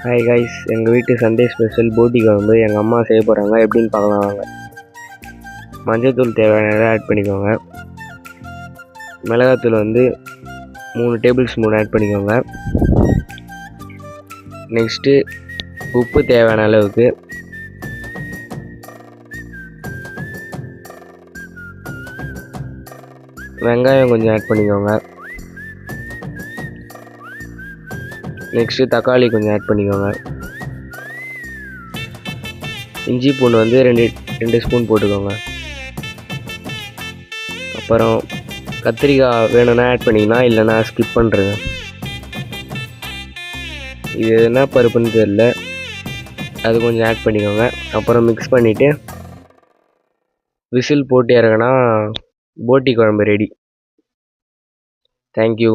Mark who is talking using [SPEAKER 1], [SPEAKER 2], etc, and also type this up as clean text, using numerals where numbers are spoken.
[SPEAKER 1] Hi guys, எங்கள் வீட்டு Sunday special போட்டி குழம்பு எங்கள் அம்மா செய்ய போகிறாங்க. எப்படின்னு பார்க்கலாம் வாங்க. மஞ்சள்தூள் தேவையானதை ஆட் பண்ணிக்கோங்க. மிளகாத்தூள் 3 டேபிள் ஸ்பூன் ஆட் பண்ணிக்கோங்க. நெக்ஸ்ட்டு உப்பு தேவையான அளவுக்கு. வெங்காயம் கொஞ்சம் ஆட் பண்ணிக்கோங்க. நெக்ஸ்ட்டு தக்காளி கொஞ்சம் ஆட் பண்ணிக்கோங்க. இஞ்சி பூண்டு 2 ஸ்பூன் போட்டுக்கோங்க. அப்புறம் கத்திரிக்காய் வேணும்னா ஆட் பண்ணிங்கன்னா, இல்லைனா ஸ்கிப் பண்ணுறேங்க. இது என்ன பருப்புன்னு தெரியல, அது கொஞ்சம் ஆட் பண்ணிக்கோங்க. அப்புறம் மிக்ஸ் பண்ணிவிட்டு விசில் போட்டு இறங்கினா போட்டி குழம்பு ரெடி. தேங்க்யூ.